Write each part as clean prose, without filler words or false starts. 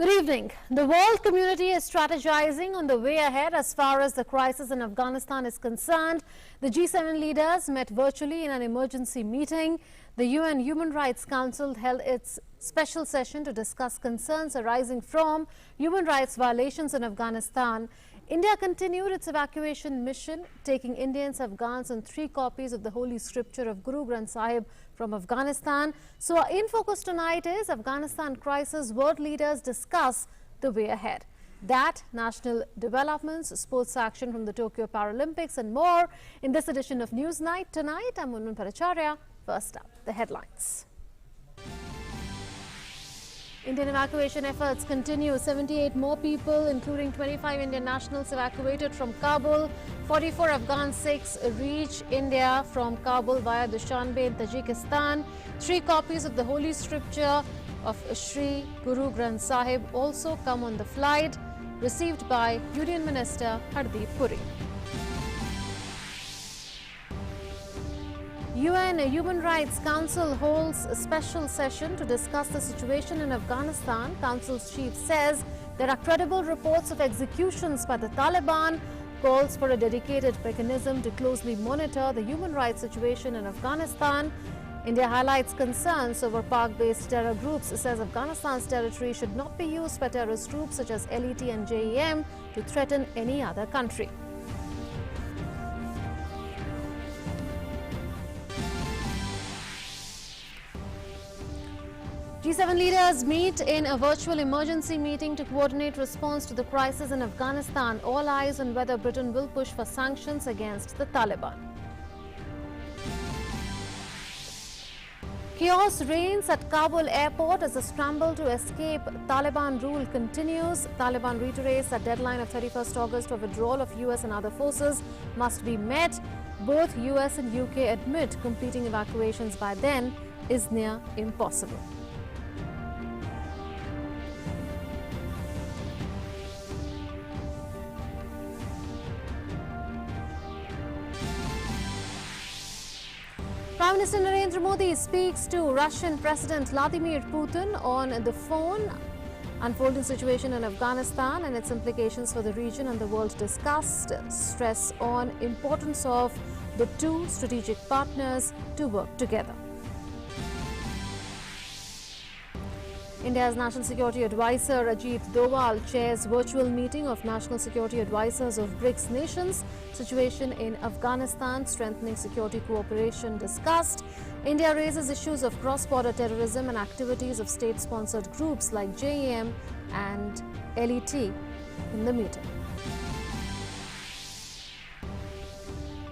Good evening. The world community is strategizing on the way ahead as far as the crisis in Afghanistan is concerned. The G7 leaders met virtually in an emergency meeting. The UN Human Rights Council held its special session to discuss concerns arising from human rights violations in Afghanistan. India continued its evacuation mission, taking Indians, Afghans and 3 copies of the Holy Scripture of Guru Granth Sahib from Afghanistan. So our in focus tonight is Afghanistan crisis. World leaders discuss the way ahead. That, national developments, sports action from the Tokyo Paralympics and more in this edition of Newsnight. Tonight, I'm Munmun Paracharya. First up, the headlines. Indian evacuation efforts continue. 78 more people, including 25 Indian nationals, evacuated from Kabul. 44 Afghan Sikhs reach India from Kabul via Dushanbe in Tajikistan. 3 copies of the Holy Scripture of Sri Guru Granth Sahib also come on the flight, received by Union Minister Hardeep Puri. UN Human Rights Council holds a special session to discuss the situation in Afghanistan. Council's chief says there are credible reports of executions by the Taliban, calls for a dedicated mechanism to closely monitor the human rights situation in Afghanistan. India highlights concerns over Pak-based terror groups, says Afghanistan's territory should not be used by terrorist groups such as LET and JEM to threaten any other country. G7 leaders meet in a virtual emergency meeting to coordinate response to the crisis in Afghanistan. All eyes on whether Britain will push for sanctions against the Taliban. Chaos reigns at Kabul airport as the scramble to escape Taliban rule continues. Taliban reiterates that deadline of 31st August for withdrawal of US and other forces must be met. Both US and UK admit completing evacuations by then is near impossible. Prime Minister Narendra Modi speaks to Russian President Vladimir Putin on the phone. Unfolding situation in Afghanistan and its implications for the region and the world discussed. Stress on importance of the 2 strategic partners to work together. India's National Security Advisor Ajit Doval chairs virtual meeting of National Security Advisors of BRICS nations. Situation in Afghanistan, strengthening security cooperation discussed. India raises issues of cross-border terrorism and activities of state-sponsored groups like JEM and LET in the meeting.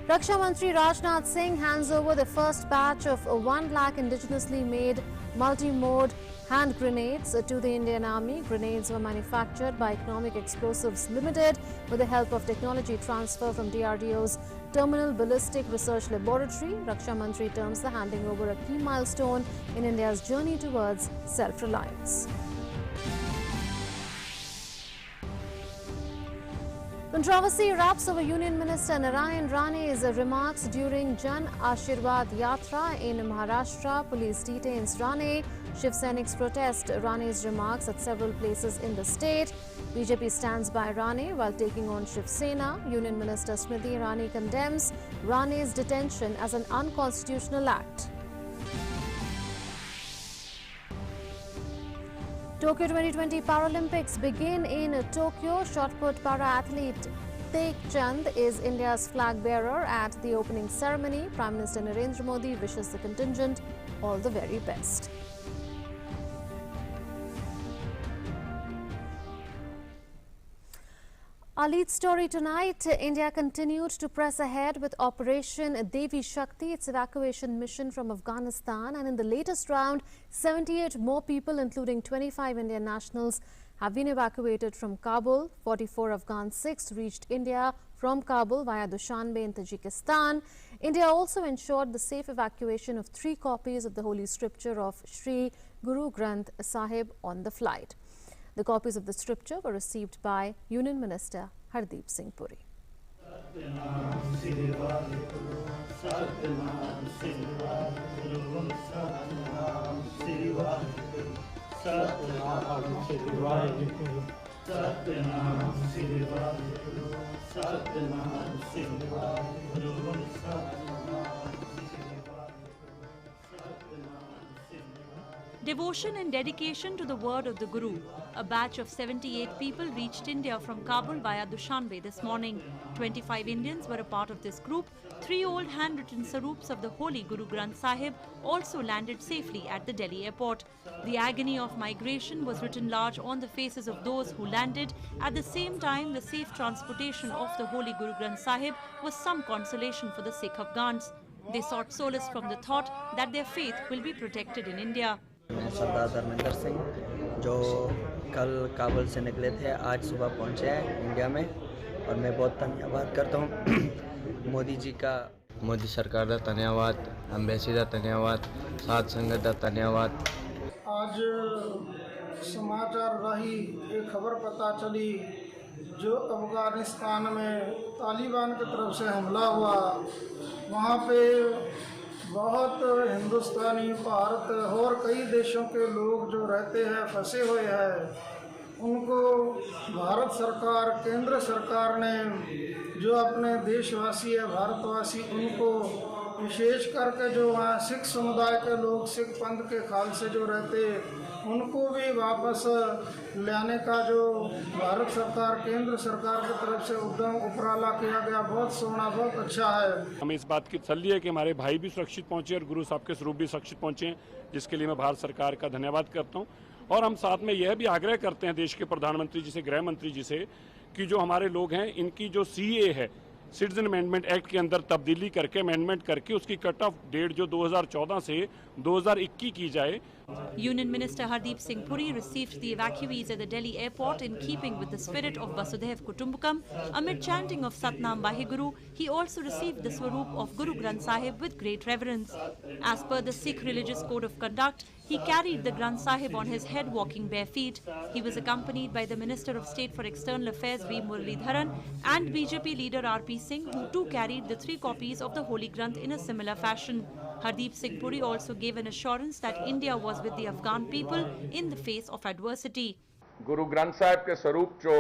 Raksha Mantri Rajnath Singh hands over the first batch of 1 lakh indigenously made multi-mode hand grenades to the Indian Army. Grenades were manufactured by Economic Explosives Limited with the help of technology transfer from DRDO's Terminal Ballistic Research Laboratory. Raksha Mantri terms the handing over a key milestone in India's journey towards self-reliance. Controversy erupts over Union Minister Narayan Rane's remarks during Jan Ashirwad Yatra in Maharashtra. Police detains Rane. Shiv Sainik's protest Rane's remarks at several places in the state. BJP stands by Rane while taking on Shiv Sena. Union Minister Smriti Irani condemns Rane's detention as an unconstitutional act. Tokyo 2020 Paralympics begin in Tokyo. Shot put para-athlete Tek Chand is India's flag bearer at the opening ceremony. Prime Minister Narendra Modi wishes the contingent all the very best. Our lead story tonight, India continued to press ahead with Operation Devi Shakti, its evacuation mission from Afghanistan. And in the latest round, 78 more people, including 25 Indian nationals, have been evacuated from Kabul. 44 Afghan Sikhs reached India from Kabul via Dushanbe in Tajikistan. India also ensured the safe evacuation of 3 copies of the Holy Scripture of Sri Guru Granth Sahib on the flight. The copies of the scripture were received by Union Minister Hardeep Singh Puri. Satnam Shri Waheguru Satnam Shri Waheguru Satnam Shri Waheguru Satnam Shri Waheguru Satnam Shri Waheguru. Devotion and dedication to the word of the Guru. A batch of 78 people reached India from Kabul via Dushanbe this morning. 25 Indians were a part of this group. 3 old handwritten sarups of the holy Guru Granth Sahib also landed safely at the Delhi airport. The agony of migration was written large on the faces of those who landed. At the same time, the safe transportation of the holy Guru Granth Sahib was some consolation for the Sikh Afghans. They sought solace from the thought that their faith will be protected in India. मैं सरदार धर्मेंद्र सिंह जो कल काबुल से निकले थे, आज सुबह पहुंचे हैं इंडिया में, और मैं बहुत धन्यवाद करता हूं मोदी जी का, मोदी सरकार का धन्यवाद, एम्बेसी का धन्यवाद, साध संगत का धन्यवाद। आज समाचार राही एक खबर पता चली जो अफगानिस्तान में तालिबान की तरफ से हमला हुआ, वहाँ पे बहुत हिंदुस्तानी, भारत और कई देशों के लोग जो रहते हैं फंसे हुए हैं, उनको भारत सरकार, केंद्र सरकार ने जो अपने देशवासी है, भारतवासी, उनको विशेष करके जो वहाँ सिख समुदाय के लोग, सिख पंथ के खालसे जो रहते, उनको भी वापस लाने का जो भारत सरकार, केंद्र सरकार की तरफ से उद्यम उपराला किया गया, बहुत सोना, बहुत अच्छा है। हमें इस बात की तसल्ली है कि हमारे भाई भी सुरक्षित पहुंचे और गुरु साहब के स्वरूप भी सुरक्षित पहुंचे, जिसके लिए मैं भारत सरकार का धन्यवाद करता हूं। और हम साथ में यह भी आग्रह करते हैं देश के प्रधानमंत्री जी से, गृह मंत्री जी से, कि जो हमारे लोग हैं, इनकी जो CA है, सिटीजन अमेंडमेंट एक्ट के अंदर तब्दीली करके, अमेंडमेंट करके उसकी कट ऑफ डेट जो 2014 से 2021 की जाए। Union Minister Hardeep Singh Puri received the evacuees at the Delhi airport in keeping with the spirit of Vasudhaiv Kutumbakam. Amid chanting of Satnam Vaheguru, he also received the swaroop of Guru Granth Sahib with great reverence. As per the Sikh religious code of conduct, he carried the Granth Sahib on his head walking bare feet. He was accompanied by the Minister of State for External Affairs V. Muralidharan and BJP leader RP Singh, who too carried the 3 copies of the Holy Granth in a similar fashion. Hardeep Singh Puri also gave an assurance that India was with the Afghan people in the face of adversity. Guru Granth Sahib के स्वरूप जो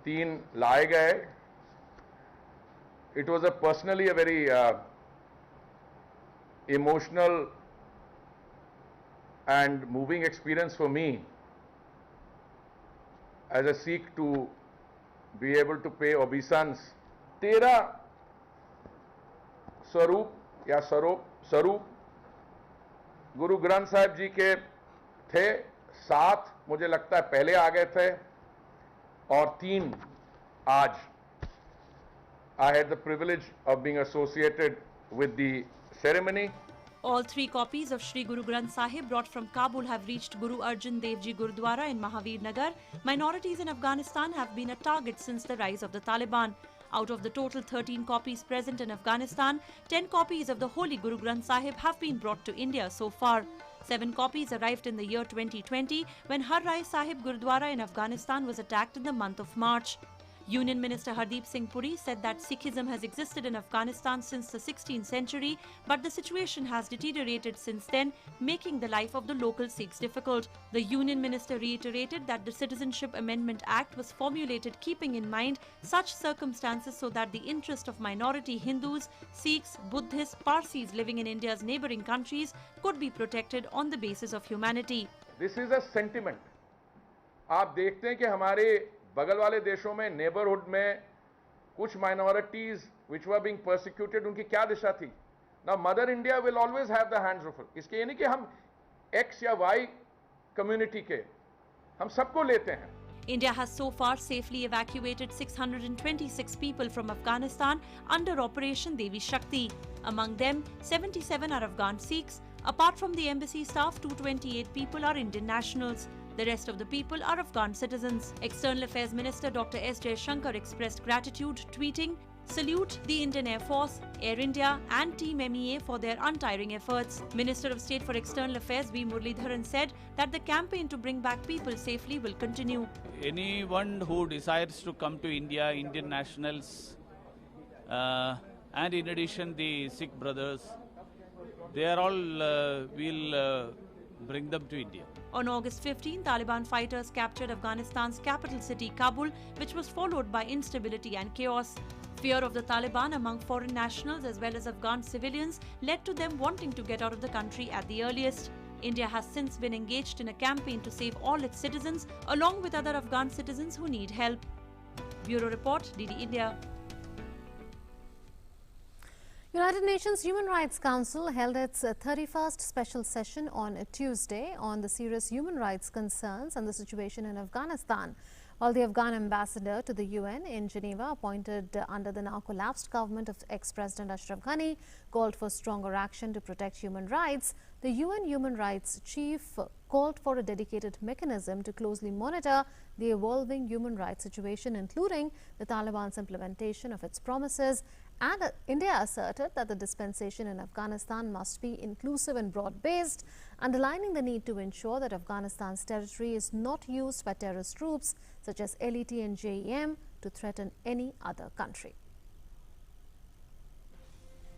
3 लाए गए, it was personally a very emotional and moving experience for me as a Sikh to be able to pay obeisance. 13 स्वरूप या स्वरूप गुरु ग्रंथ साहिब जी के थे, 7 मुझे लगता है पहले आ गए थे और 3 आज। I had the privilege of being associated with the ceremony. All 3 copies of Shri Guru Granth Sahib brought from Kabul have reached Guru Arjan Dev Ji Gurudwara in Mahavir Nagar. Minorities in Afghanistan have been a target since the rise of the Taliban. Out of the total 13 copies present in Afghanistan, 10 copies of the Holy Guru Granth Sahib have been brought to India so far. 7 copies arrived in the year 2020 when Har Rai Sahib Gurudwara in Afghanistan was attacked in the month of March. Union Minister Hardeep Singh Puri said that Sikhism has existed in Afghanistan since the 16th century, but the situation has deteriorated since then, making the life of the local Sikhs difficult. The Union Minister reiterated that the Citizenship Amendment Act was formulated keeping in mind such circumstances so that the interest of minority Hindus, Sikhs, Buddhists, Parsis living in India's neighbouring countries could be protected on the basis of humanity. This is a sentiment. आप देखते हैं कि हमारे बगल वाले देशों में, neighbourhood में कुछ minorities which were being persecuted, उनकी क्या दिशा थी? Now Mother India will always have the hands full. इसके ये नहीं कि हम X या Y कम्युनिटी के, हम सबको लेते हैं। India has so far safely evacuated 626 people from Afghanistan under Operation Devi Shakti. Among them, 77 are Afghan Sikhs. Apart from the embassy staff, 228 people are Indian nationals. The rest of the people are Afghan citizens. External Affairs Minister Dr. S. Jaishankar expressed gratitude, tweeting, "Salute the Indian Air Force, Air India and Team MEA for their untiring efforts." Minister of State for External Affairs V. Muralidharan said that the campaign to bring back people safely will continue. Anyone who decides to come to India, Indian nationals, and in addition the Sikh brothers, they are all will bring them to India. On August 15, Taliban fighters captured Afghanistan's capital city, Kabul, which was followed by instability and chaos. Fear of the Taliban among foreign nationals as well as Afghan civilians led to them wanting to get out of the country at the earliest. India has since been engaged in a campaign to save all its citizens, along with other Afghan citizens who need help. Bureau Report, DD India. United Nations Human Rights Council held its 31st special session on Tuesday on the serious human rights concerns and the situation in Afghanistan. While the Afghan ambassador to the UN in Geneva, appointed under the now collapsed government of ex-President Ashraf Ghani, called for stronger action to protect human rights, the UN Human Rights Chief called for a dedicated mechanism to closely monitor the evolving human rights situation, including the Taliban's implementation of its promises. And India asserted that the dispensation in Afghanistan must be inclusive and broad-based, underlining the need to ensure that Afghanistan's territory is not used by terrorist groups such as LET and JEM to threaten any other country.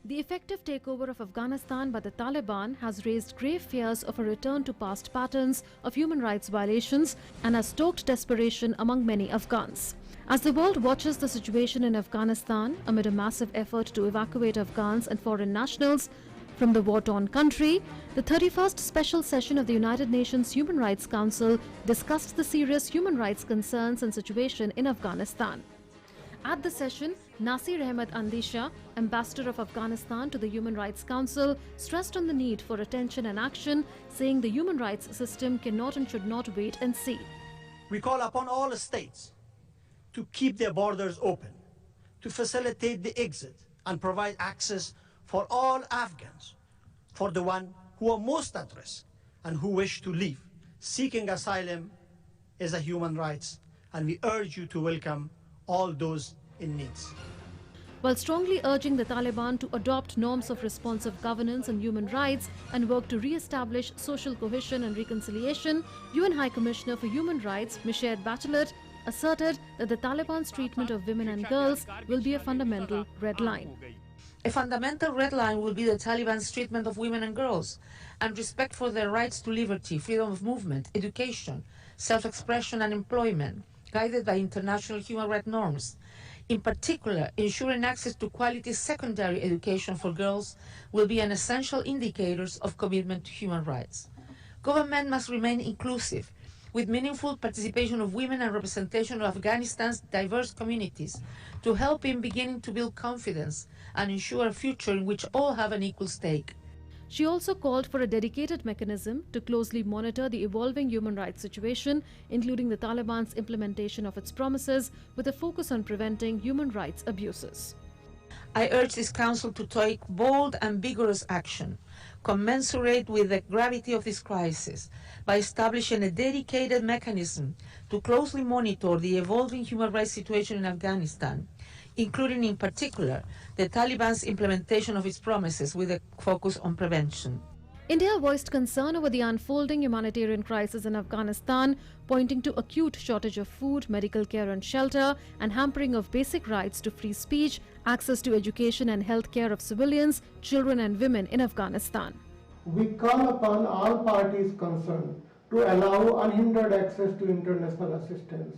The effective takeover of Afghanistan by the Taliban has raised grave fears of a return to past patterns of human rights violations and has stoked desperation among many Afghans. As the world watches the situation in Afghanistan amid a massive effort to evacuate Afghans and foreign nationals from the war-torn country, the 31st special session of the United Nations Human Rights Council discussed the serious human rights concerns and situation in Afghanistan. At the session, Nasir Ahmed Andisha, ambassador of Afghanistan to the Human Rights Council, stressed on the need for attention and action, saying the human rights system cannot and should not wait and see. We call upon all states to keep their borders open, to facilitate the exit and provide access for all Afghans, for the ones who are most at risk and who wish to leave. Seeking asylum is a human right, and we urge you to welcome all those in need. While strongly urging the Taliban to adopt norms of responsive governance and human rights and work to re-establish social cohesion and reconciliation, UN High Commissioner for Human Rights, Michelle Bachelet, asserted that the Taliban's treatment of women and girls will be a fundamental red line. A fundamental red line will be the Taliban's treatment of women and girls and respect for their rights to liberty, freedom of movement, education, self-expression and employment, guided by international human rights norms. In particular, ensuring access to quality secondary education for girls will be an essential indicator of commitment to human rights. Government must remain inclusive, with meaningful participation of women and representation of Afghanistan's diverse communities to help in beginning to build confidence and ensure a future in which all have an equal stake. She also called for a dedicated mechanism to closely monitor the evolving human rights situation, including the Taliban's implementation of its promises, with a focus on preventing human rights abuses. I urge this Council to take bold and vigorous action, commensurate with the gravity of this crisis, by establishing a dedicated mechanism to closely monitor the evolving human rights situation in Afghanistan, including in particular the Taliban's implementation of its promises with a focus on prevention. India voiced concern over the unfolding humanitarian crisis in Afghanistan, pointing to acute shortage of food, medical care and shelter, and hampering of basic rights to free speech, access to education and health care of civilians, children and women in Afghanistan. We call upon all parties concerned to allow unhindered access to international assistance.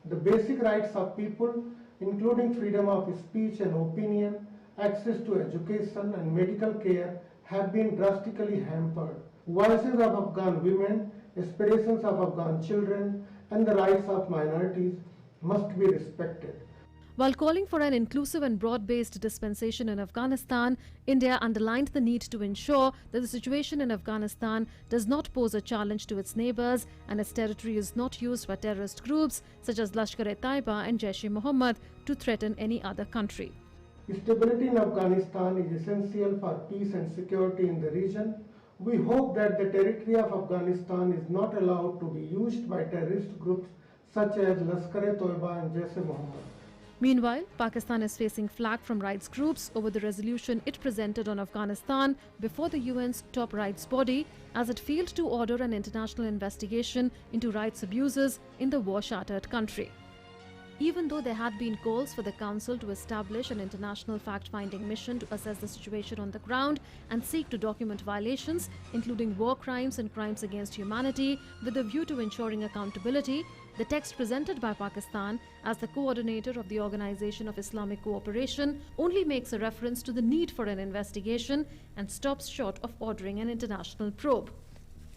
The basic rights of people, including freedom of speech and opinion, access to education and medical care, have been drastically hampered. Voices of Afghan women, aspirations of Afghan children, and the rights of minorities must be respected. While calling for an inclusive and broad-based dispensation in Afghanistan, India underlined the need to ensure that the situation in Afghanistan does not pose a challenge to its neighbors and its territory is not used by terrorist groups such as Lashkar-e-Taiba and Jaish-e-Mohammed to threaten any other country. Stability in Afghanistan is essential for peace and security in the region. We hope that the territory of Afghanistan is not allowed to be used by terrorist groups such as Lashkar-e-Taiba and Jaish-e-Mohammed. Meanwhile, Pakistan is facing flack from rights groups over the resolution it presented on Afghanistan before the UN's top rights body, as it failed to order an international investigation into rights abuses in the war-shattered country. Even though there had been calls for the Council to establish an international fact-finding mission to assess the situation on the ground and seek to document violations, including war crimes and crimes against humanity, with a view to ensuring accountability, the text presented by Pakistan as the coordinator of the Organization of Islamic Cooperation only makes a reference to the need for an investigation and stops short of ordering an international probe.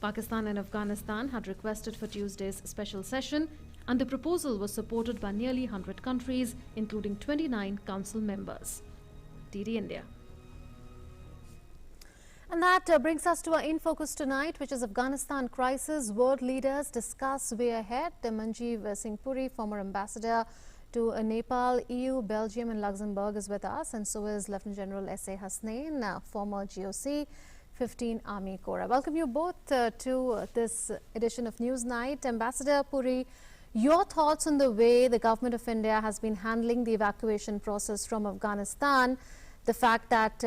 Pakistan and Afghanistan had requested for Tuesday's special session, and the proposal was supported by nearly 100 countries, including 29 council members. DD India. And that brings us to our In Focus tonight, which is Afghanistan crisis. World leaders discuss way ahead. Manjeev Singh Puri, former ambassador to Nepal, EU, Belgium and Luxembourg is with us, and so is Lieutenant General S.A. Hasnain, former GOC, 15 Army Corps. Welcome you both to this edition of News Night. Ambassador Puri, your thoughts on the way the government of India has been handling the evacuation process from Afghanistan, the fact that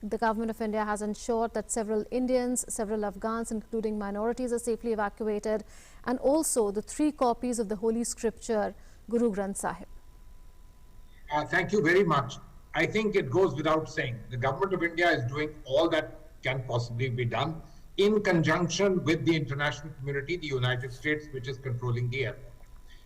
the government of India has ensured that several Indians, several Afghans, including minorities, are safely evacuated, and also the 3 copies of the Holy Scripture, Guru Granth Sahib. Thank you very much. I think it goes without saying, the government of India is doing all that can possibly be done in conjunction with the international community, the United States, which is controlling the airport.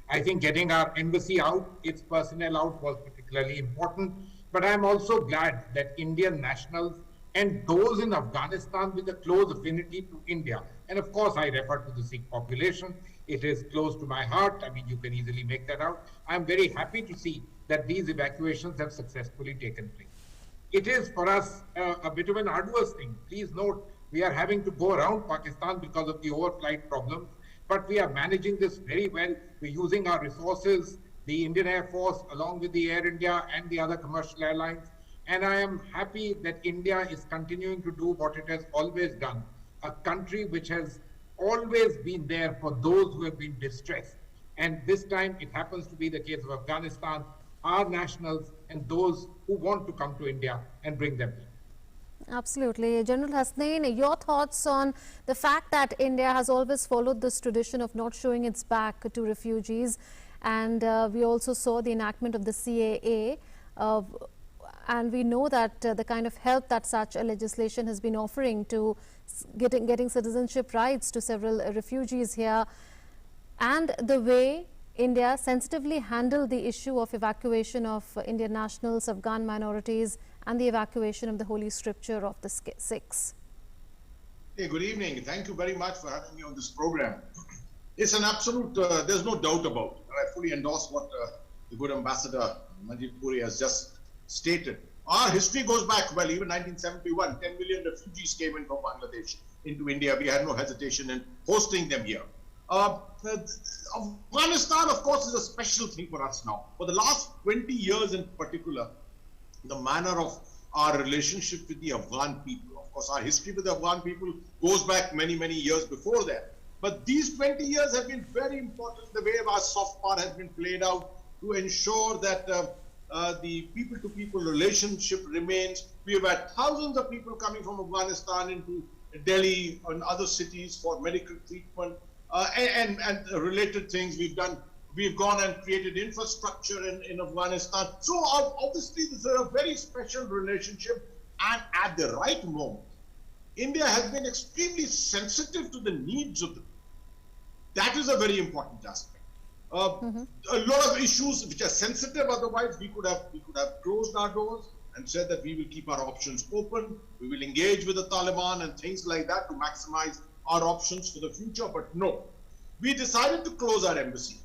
I think getting our embassy out, its personnel out, was particularly important. But I'm also glad that Indian nationals and those in Afghanistan with a close affinity to India, and of course I refer to the Sikh population, it is close to my heart. I mean, you can easily make that out. I'm very happy to see that these evacuations have successfully taken place. It is for us a bit of an arduous thing. Please note, we are having to go around Pakistan because of the overflight problems, but we are managing this very well. We're using our resources, the Indian Air Force, along with the Air India and the other commercial airlines. And I am happy that India is continuing to do what it has always done, a country which has always been there for those who have been distressed. And this time it happens to be the case of Afghanistan, our nationals and those who want to come to India and bring them here. Absolutely. General Hasnain, your thoughts on the fact that India has always followed this tradition of not showing its back to refugees, and we also saw the enactment of the CAA, and we know that the kind of help that such a legislation has been offering to getting citizenship rights to several refugees here, and the way India sensitively handled the issue of evacuation of Indian nationals, Afghan minorities, and the evacuation of the Holy Scripture of the Sikhs. Hey, good evening. Thank you very much for having me on this program. It's an absolute, there's no doubt about it. I fully endorse what the good Ambassador Manjeev Puri has just stated. Our history goes back, well, even 1971, 10 million refugees came in from Bangladesh into India. We had no hesitation in hosting them here. Afghanistan, of course, is a special thing for us now. For the last 20 years in particular, the manner of our relationship with the Afghan people, of course, our history with the Afghan people goes back many, many years before that. But these 20 years have been very important, the way our soft power has been played out to ensure that the people-to-people relationship remains. We have had thousands of people coming from Afghanistan into Delhi and other cities for medical treatment and related things. We've gone and created infrastructure in Afghanistan. So obviously this is a very special relationship, and at the right moment, India has been extremely sensitive to the needs of the people. That is a very important aspect. A lot of issues which are sensitive, otherwise we could have closed our doors and said that we will keep our options open, we will engage with the Taliban and things like that to maximize our options for the future. But no, we decided to close our embassy.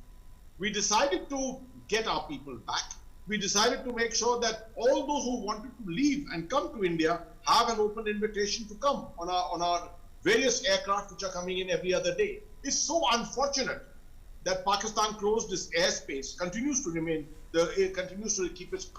We decided to get our people back. We decided to make sure that all those who wanted to leave and come to India have an open invitation to come on our various aircraft which are coming in every other day. It's so unfortunate that Pakistan closed its airspace, continues to keep its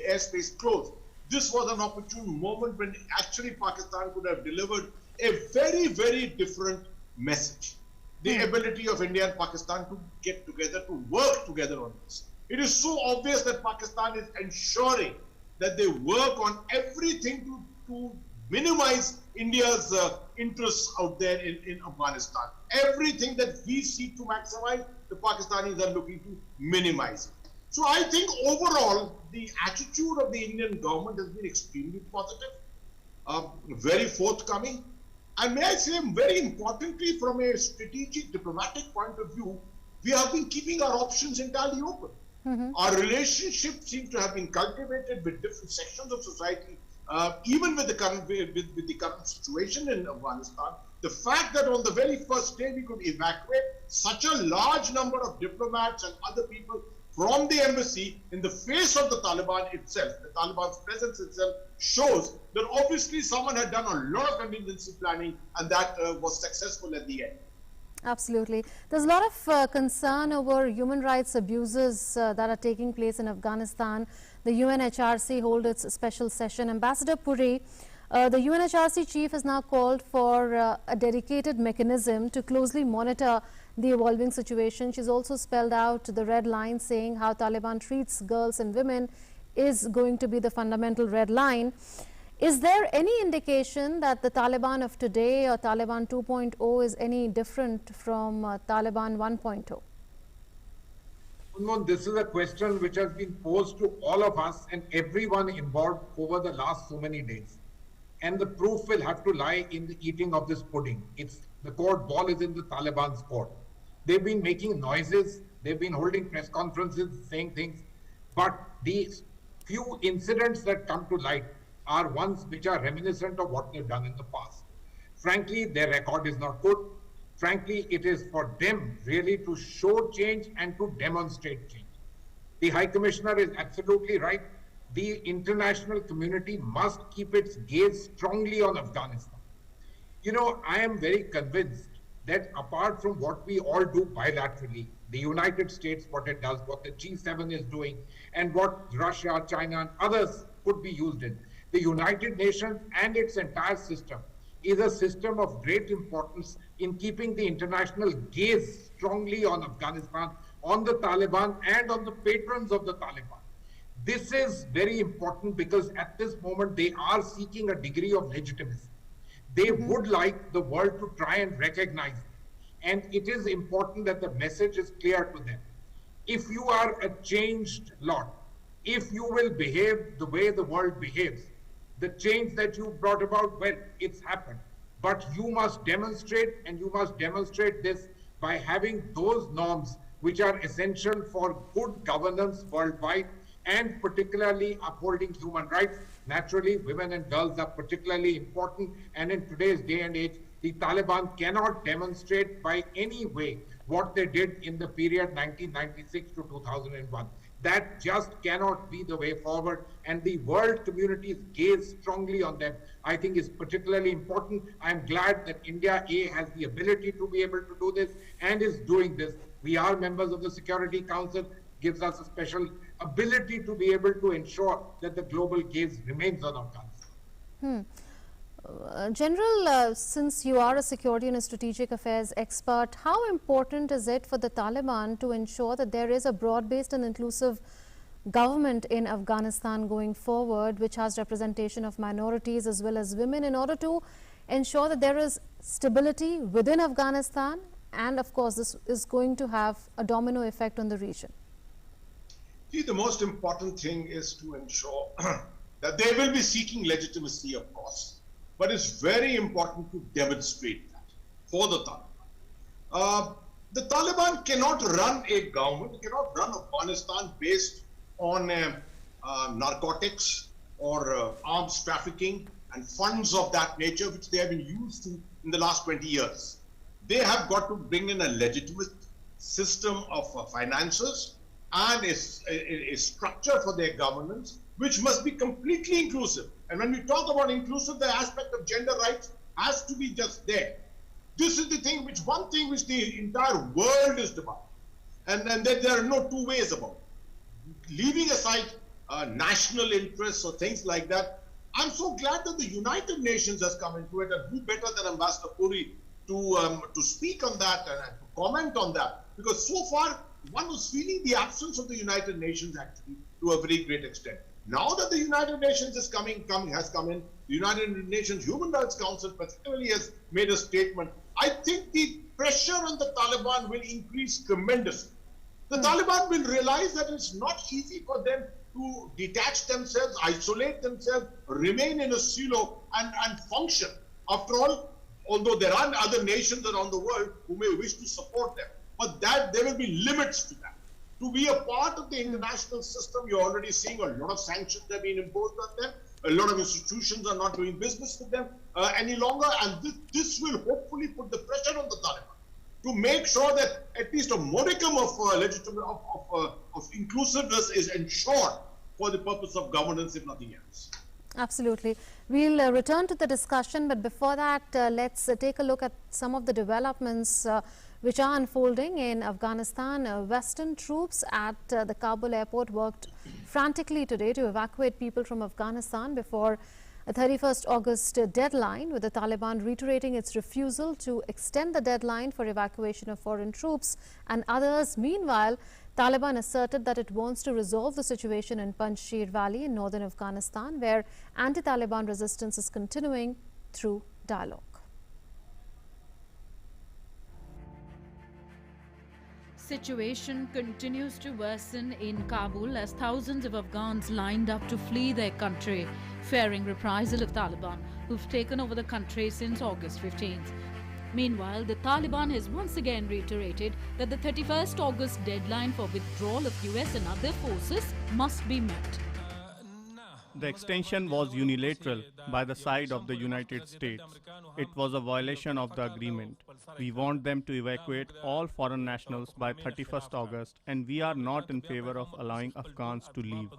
airspace closed. This was an opportune moment when actually Pakistan could have delivered a very, very different message. The ability of India and Pakistan to get together, to work together on this. It is so obvious that Pakistan is ensuring that they work on everything to minimize India's interests out there in Afghanistan. Everything that we seek to maximize, the Pakistanis are looking to minimize it. So I think overall, the attitude of the Indian government has been extremely positive, very forthcoming. And may I say, very importantly, from a strategic diplomatic point of view, we have been keeping our options entirely open. Our relationship seems to have been cultivated with different sections of society, even with the current situation in Afghanistan. The fact that on the very first day we could evacuate such a large number of diplomats and other people from the embassy in the face of the Taliban itself, the Taliban's presence itself, shows that obviously someone had done a lot of contingency planning, and that was successful at the end. Absolutely. There's a lot of concern over human rights abuses that are taking place in Afghanistan. The UNHRC holds its special session. Ambassador Puri, the UNHRC chief has now called for a dedicated mechanism to closely monitor the evolving situation. She's also spelled out the red line, saying how Taliban treats girls and women is going to be the fundamental red line. Is there any indication that the Taliban of today or Taliban 2.0 is any different from Taliban 1.0? No, this is a question which has been posed to all of us and everyone involved over the last so many days. And the proof will have to lie in the eating of this pudding. The ball is in the Taliban's court. They've been making noises, they've been holding press conferences, saying things, but these few incidents that come to light are ones which are reminiscent of what they've done in the past. Frankly, their record is not good. Frankly, it is for them really to show change and to demonstrate change. The High Commissioner is absolutely right. The international community must keep its gaze strongly on Afghanistan. You know, I am very convinced that apart from what we all do bilaterally, the United States, what it does, what the G7 is doing, and what Russia, China, and others could be used in, the United Nations and its entire system is a system of great importance in keeping the international gaze strongly on Afghanistan, on the Taliban, and on the patrons of the Taliban. This is very important because at this moment they are seeking a degree of legitimacy. They would like the world to try and recognize them. And it is important that the message is clear to them. If you are a changed lot, if you will behave the way the world behaves, the change that you brought about, well, it's happened. But you must demonstrate, and you must demonstrate this by having those norms which are essential for good governance worldwide, and particularly upholding human rights. Naturally, women and girls are particularly important, and in today's day and age, the Taliban cannot demonstrate by any way what they did in the period 1996 to 2001. That just cannot be the way forward, and the world community's gaze strongly on them, I think, is particularly important. I'm glad that India has the ability to be able to do this and is doing this. We are members of the Security Council, gives us a special ability to be able to ensure that the global gaze remains on Afghanistan. General, since you are a security and a strategic affairs expert, how important is it for the Taliban to ensure that there is a broad-based and inclusive government in Afghanistan going forward, which has representation of minorities as well as women, in order to ensure that there is stability within Afghanistan, and of course this is going to have a domino effect on the region? See, the most important thing is to ensure that they will be seeking legitimacy, of course, but it's very important to demonstrate that for the Taliban. The Taliban cannot run a government, cannot run Afghanistan based on narcotics or arms trafficking and funds of that nature, which they have been used to in the last 20 years. They have got to bring in a legitimate system of finances and a structure for their governance, which must be completely inclusive. And when we talk about inclusive, the aspect of gender rights has to be just there. This is the thing one thing which the entire world is divided. And then there are no two ways about it. Leaving aside national interests or things like that, I'm so glad that the United Nations has come into it, and who better than Ambassador Puri to speak on that and to comment on that, because so far one was feeling the absence of the United Nations actually to a very great extent. Now that the United Nations has come in, the United Nations Human Rights Council particularly has made a statement. I think the pressure on the Taliban will increase tremendously. The Taliban will realize that it's not easy for them to detach themselves, isolate themselves, remain in a silo and function. After all, although there are other nations around the world who may wish to support them, but that there will be limits to that. To be a part of the international system, you're already seeing a lot of sanctions have been imposed on them. A lot of institutions are not doing business with them any longer, and this will hopefully put the pressure on the Taliban to make sure that at least a modicum of of inclusiveness is ensured for the purpose of governance, if nothing else. Absolutely. We'll return to the discussion, but before that, let's take a look at some of the developments which are unfolding in Afghanistan. Western troops at the Kabul airport worked frantically today to evacuate people from Afghanistan before a 31st August deadline, with the Taliban reiterating its refusal to extend the deadline for evacuation of foreign troops and others. Meanwhile, Taliban asserted that it wants to resolve the situation in Panjshir Valley in northern Afghanistan, where anti-Taliban resistance is continuing through dialogue. Situation continues to worsen in Kabul as thousands of Afghans lined up to flee their country, fearing reprisal of Taliban, who've taken over the country since August 15th. Meanwhile, the Taliban has once again reiterated that the 31st August deadline for withdrawal of US and other forces must be met. The extension was unilateral by the side of the United States. It was a violation of the agreement. We want them to evacuate all foreign nationals by 31st August, and we are not in favor of allowing Afghans to leave.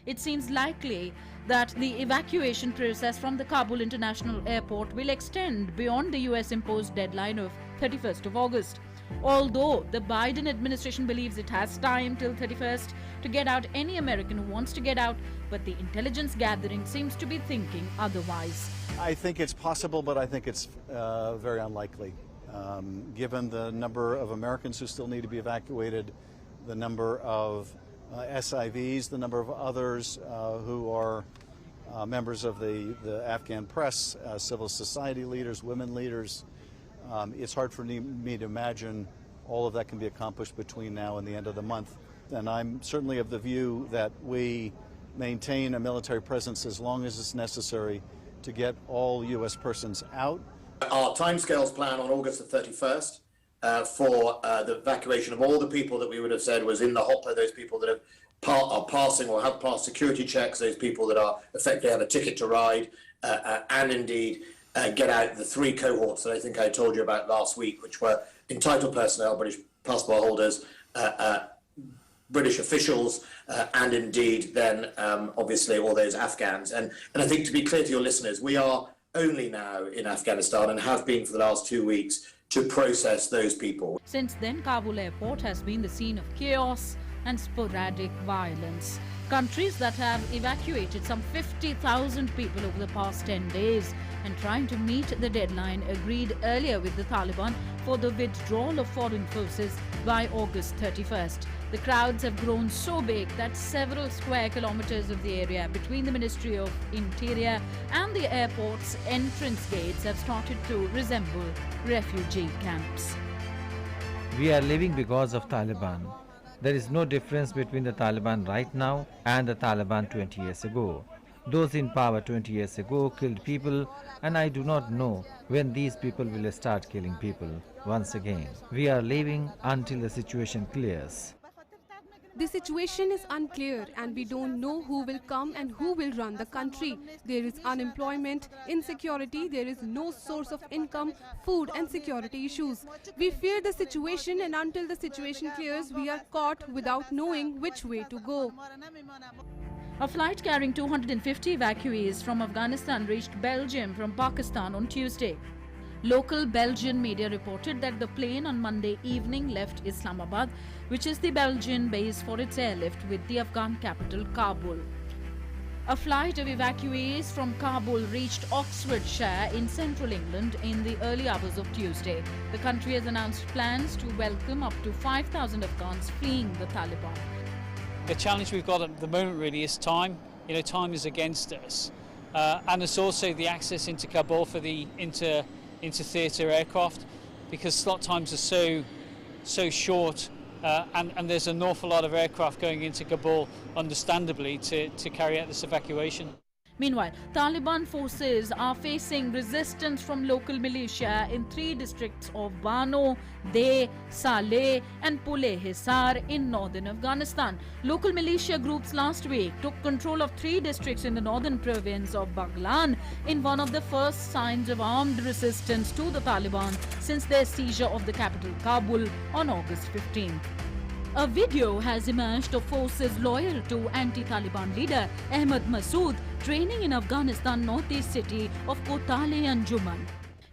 It seems likely that the evacuation process from the Kabul International Airport will extend beyond the US-imposed deadline of 31st of August. Although the Biden administration believes it has time till 31st to get out any American who wants to get out, but the intelligence gathering seems to be thinking otherwise. I think it's possible, but I think it's very unlikely. Given the number of Americans who still need to be evacuated, the number of SIVs, the number of others who are members of the Afghan press, civil society leaders, women leaders, it's hard for me to imagine all of that can be accomplished between now and the end of the month. And I'm certainly of the view that we maintain a military presence as long as it's necessary to get all U.S. persons out. Our timescales plan on August the 31st for the evacuation of all the people that we would have said was in the hopper, those people that are passing or have passed security checks, those people that are effectively have a ticket to ride, and indeed get out the three cohorts that I think I told you about last week, which were entitled personnel, British passport holders, British officials, and indeed then obviously all those Afghans. And I think, to be clear to your listeners, we are only now in Afghanistan and have been for the last 2 weeks to process those people. Since then, Kabul airport has been the scene of chaos and sporadic violence. Countries that have evacuated some 50,000 people over the past 10 days and trying to meet the deadline agreed earlier with the Taliban for the withdrawal of foreign forces by August 31st. The crowds have grown so big that several square kilometers of the area between the Ministry of Interior and the airport's entrance gates have started to resemble refugee camps. We are living because of Taliban. There is no difference between the Taliban right now and the Taliban 20 years ago. Those in power 20 years ago killed people, and I do not know when these people will start killing people once again. We are living until the situation clears. The situation is unclear and we don't know who will come and who will run the country. There is unemployment, insecurity, there is no source of income, food and security issues. We fear the situation, and until the situation clears, we are caught without knowing which way to go. A flight carrying 250 evacuees from Afghanistan reached Belgium from Pakistan on Tuesday. Local Belgian media reported that the plane on Monday evening left Islamabad, which is the Belgian base for its airlift with the Afghan capital Kabul. A flight of evacuees from Kabul reached Oxfordshire in central England in the early hours of Tuesday. The country has announced plans to welcome up to 5,000 Afghans fleeing the Taliban. The challenge we've got at the moment really is time. You know, time is against us. And it's also the access into Kabul for the inter-theatre aircraft. because slot times are so short, and there's an awful lot of aircraft going into Kabul, understandably, to carry out this evacuation. Meanwhile, Taliban forces are facing resistance from local militia in 3 districts of Bano, Deh, Saleh and Pule Hisar in northern Afghanistan. Local militia groups last week took control of 3 districts in the northern province of Baghlan in one of the first signs of armed resistance to the Taliban since their seizure of the capital Kabul on August 15th. A video has emerged of forces loyal to anti-Taliban leader Ahmad Massoud training in Afghanistan northeast city of Kotale Anjuman.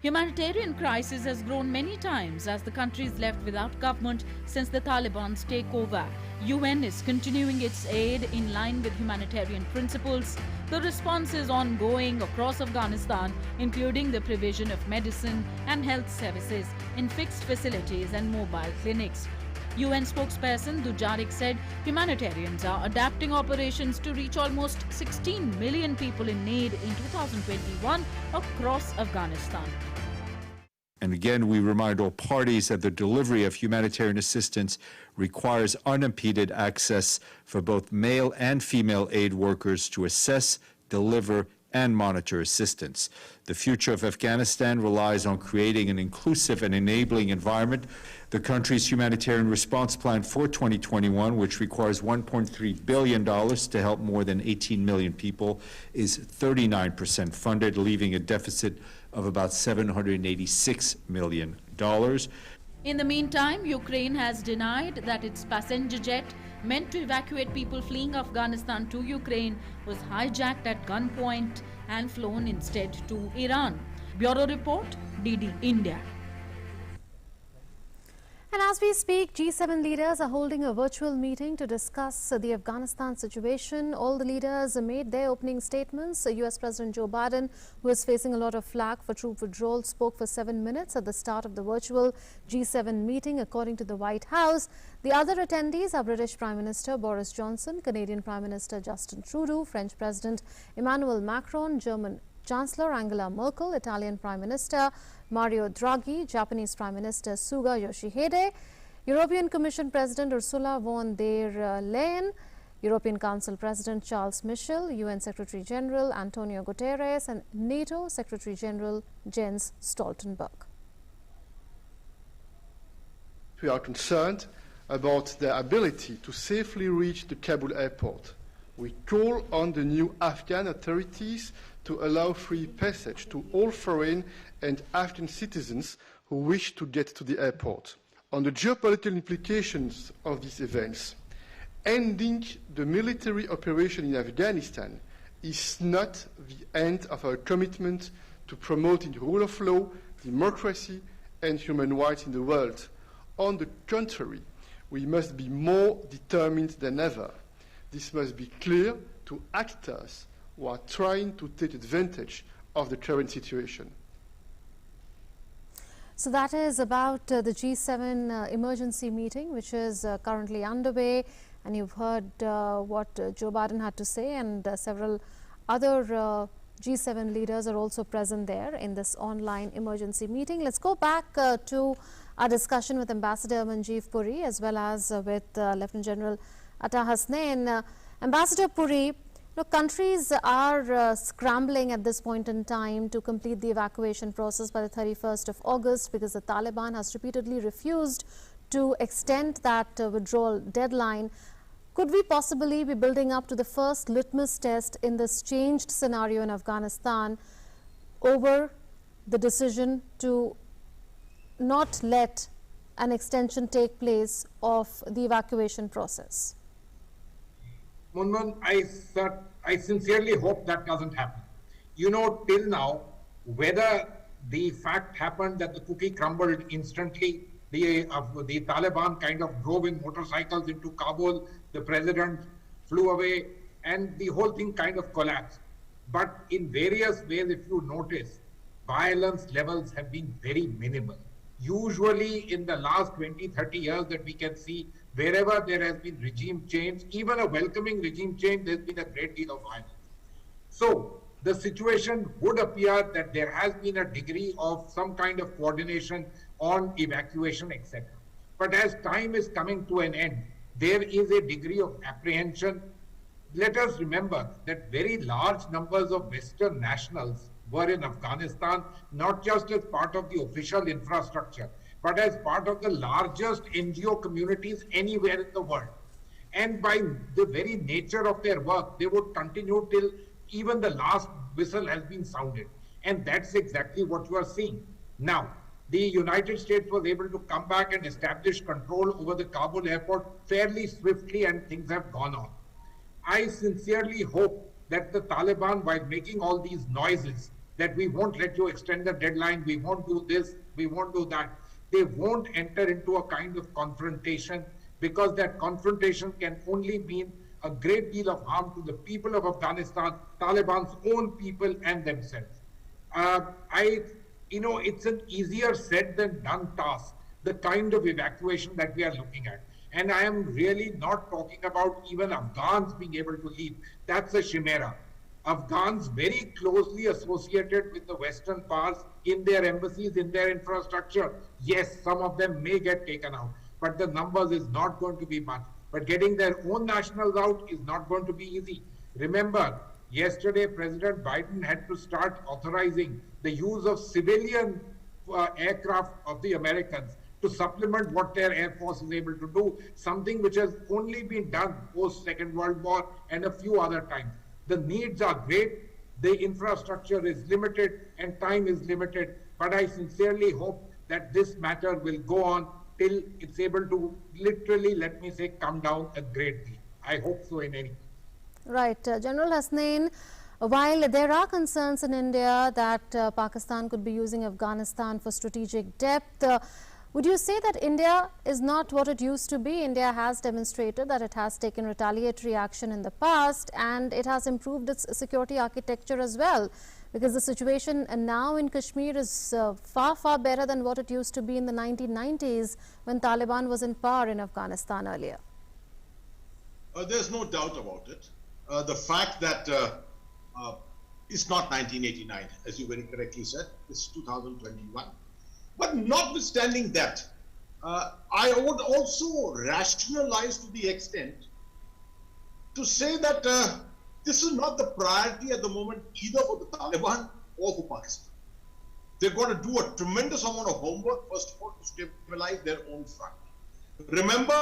Humanitarian crisis has grown many times as the country is left without government since the Taliban's takeover. UN is continuing its aid in line with humanitarian principles. The response is ongoing across Afghanistan, including the provision of medicine and health services in fixed facilities and mobile clinics. UN spokesperson Dujarric said humanitarians are adapting operations to reach almost 16 million people in need in 2021 across Afghanistan. And again, we remind all parties that the delivery of humanitarian assistance requires unimpeded access for both male and female aid workers to assess, deliver, and monitor assistance. The future of Afghanistan relies on creating an inclusive and enabling environment. The country's humanitarian response plan for 2021, which requires $1.3 billion to help more than 18 million people, is 39% funded, leaving a deficit of about $786 million. In the meantime, Ukraine has denied that its passenger jet meant to evacuate people fleeing Afghanistan to Ukraine was hijacked at gunpoint and flown instead to Iran. Bureau Report, DD India. And as we speak, G7 leaders are holding a virtual meeting to discuss the Afghanistan situation. All the leaders made their opening statements. US President Joe Biden, who is facing a lot of flack for troop withdrawal, spoke for 7 minutes at the start of the virtual G7 meeting, according to the White House. The other attendees are British Prime Minister Boris Johnson, Canadian Prime Minister Justin Trudeau, French President Emmanuel Macron, German Chancellor Angela Merkel, Italian Prime Minister Mario Draghi, Japanese Prime Minister Suga Yoshihide, European Commission President Ursula von der Leyen, European Council President Charles Michel, UN Secretary General Antonio Guterres and NATO Secretary General Jens Stoltenberg. We are concerned about their ability to safely reach the Kabul airport. We call on the new Afghan authorities to allow free passage to all foreign and Afghan citizens who wish to get to the airport. On the geopolitical implications of these events, ending the military operation in Afghanistan is not the end of our commitment to promoting the rule of law, democracy, and human rights in the world. On the contrary, we must be more determined than ever. This must be clear to actors who are trying to take advantage of the current situation. So that is about the G7 emergency meeting, which is currently underway. And you've heard what Joe Biden had to say, and several other G7 leaders are also present there in this online emergency meeting. Let's go back to our discussion with Ambassador Manjeev Puri as well as with Lieutenant General Atta Hasnain. Ambassador Puri, countries are scrambling at this point in time to complete the evacuation process by the 31st of August because the Taliban has repeatedly refused to extend that withdrawal deadline. Could we possibly be building up to the first litmus test in this changed scenario in Afghanistan over the decision to not let an extension take place of the evacuation process? Munmun, I sincerely hope that doesn't happen. You know, till now, whether the fact happened that the cookie crumbled instantly, the Taliban kind of drove in motorcycles into Kabul, the president flew away, and the whole thing kind of collapsed. But in various ways, if you notice, violence levels have been very minimal. Usually in the last 20, 30 years that we can see, wherever there has been regime change, even a welcoming regime change, there's been a great deal of violence. So the situation would appear that there has been a degree of some kind of coordination on evacuation, etc. But as time is coming to an end, there is a degree of apprehension. Let us remember that very large numbers of Western nationals were in Afghanistan, not just as part of the official infrastructure, but as part of the largest NGO communities anywhere in the world. And by the very nature of their work, they would continue till even the last whistle has been sounded. And that's exactly what you are seeing. Now, the United States was able to come back and establish control over the Kabul airport fairly swiftly, and things have gone on. I sincerely hope that the Taliban, by making all these noises, that we won't let you extend the deadline, we won't do this, we won't do that, they won't enter into a kind of confrontation, because that confrontation can only mean a great deal of harm to the people of Afghanistan, Taliban's own people and themselves. It's an easier said than done task, the kind of evacuation that we are looking at. And I am really not talking about even Afghans being able to leave. That's a chimera. Afghans very closely associated with the Western powers in their embassies, in their infrastructure. Yes, some of them may get taken out, but the numbers is not going to be much. But getting their own nationals out is not going to be easy. Remember, yesterday President Biden had to start authorizing the use of civilian aircraft of the Americans to supplement what their Air Force is able to do, something which has only been done post-Second World War and a few other times. The needs are great, the infrastructure is limited, and time is limited, but I sincerely hope that this matter will go on till it's able to literally, let me say, come down a great deal. I hope so in any case. Right. General Hasnain, while there are concerns in India that Pakistan could be using Afghanistan for strategic depth, would you say that India is not what it used to be? India has demonstrated that it has taken retaliatory action in the past, and it has improved its security architecture as well, because the situation now in Kashmir is far, far better than what it used to be in the 1990s when Taliban was in power in Afghanistan earlier. There's no doubt about it. The fact that it's not 1989, as you very correctly said, it's 2021. But notwithstanding that, I would also rationalize to the extent to say that this is not the priority at the moment either for the Taliban or for Pakistan. They've got to do a tremendous amount of homework, first of all, to stabilize their own front. Remember,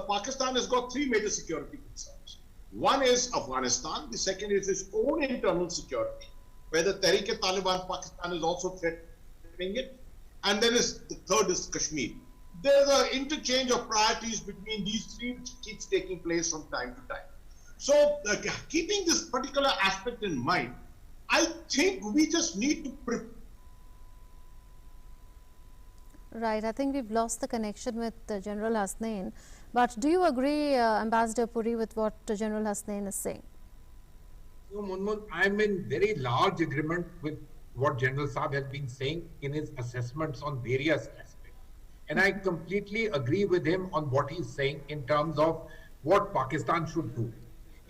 Pakistan has got three major security concerns. One is Afghanistan, the second is its own internal security, where the Tehreek-e-Taliban Pakistan is also threatening it. And then the third is Kashmir. There's an interchange of priorities between these three which keeps taking place from time to time. So keeping this particular aspect in mind, I think we just need to prepare. Right, I think we've lost the connection with General Hasnain. But do you agree, Ambassador Puri, with what General Hasnain is saying? So, Munmun, I'm in very large agreement with what General Saab has been saying in his assessments on various aspects. And I completely agree with him on what he's saying in terms of what Pakistan should do.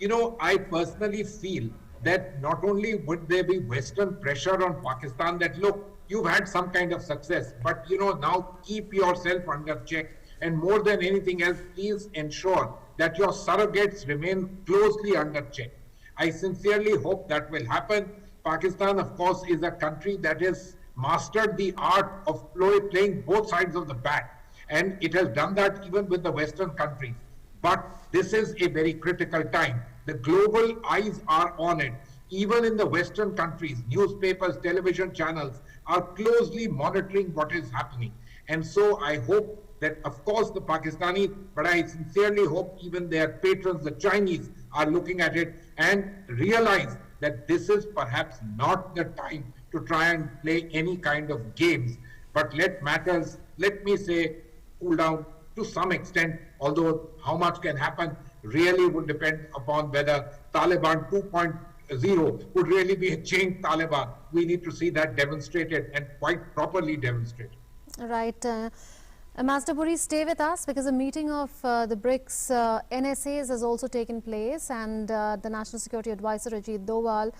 You know, I personally feel that not only would there be Western pressure on Pakistan that, look, you've had some kind of success, but, you know, now keep yourself under check. And more than anything else, please ensure that your surrogates remain closely under check. I sincerely hope that will happen. Pakistan, of course, is a country that has mastered the art of playing both sides of the bat. And it has done that even with the Western countries. But this is a very critical time. The global eyes are on it. Even in the Western countries, newspapers, television channels are closely monitoring what is happening. And so I hope that, of course, the Pakistanis, but I sincerely hope even their patrons, the Chinese, are looking at it and realize that this is perhaps not the time to try and play any kind of games, but let matters, let me say, cool down to some extent, although how much can happen really would depend upon whether Taliban 2.0 would really be a changed Taliban. We need to see that demonstrated and quite properly demonstrated. Right. Ambassador Puri, stay with us because a meeting of the BRICS NSAs has also taken place, and the National Security Advisor Ajit Doval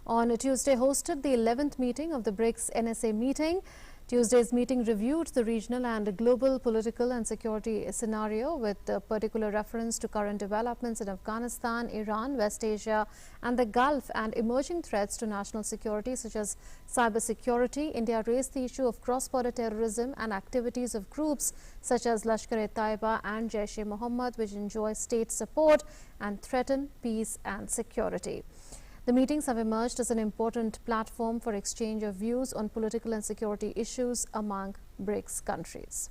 on Tuesday hosted the 11th meeting of the BRICS NSA meeting. Tuesday's meeting reviewed the regional and global political and security scenario with particular reference to current developments in Afghanistan, Iran, West Asia and the Gulf and emerging threats to national security such as cybersecurity. India raised the issue of cross-border terrorism and activities of groups such as Lashkar-e-Taiba and Jaish-e-Mohammed, which enjoy state support and threaten peace and security. The meetings have emerged as an important platform for exchange of views on political and security issues among BRICS countries.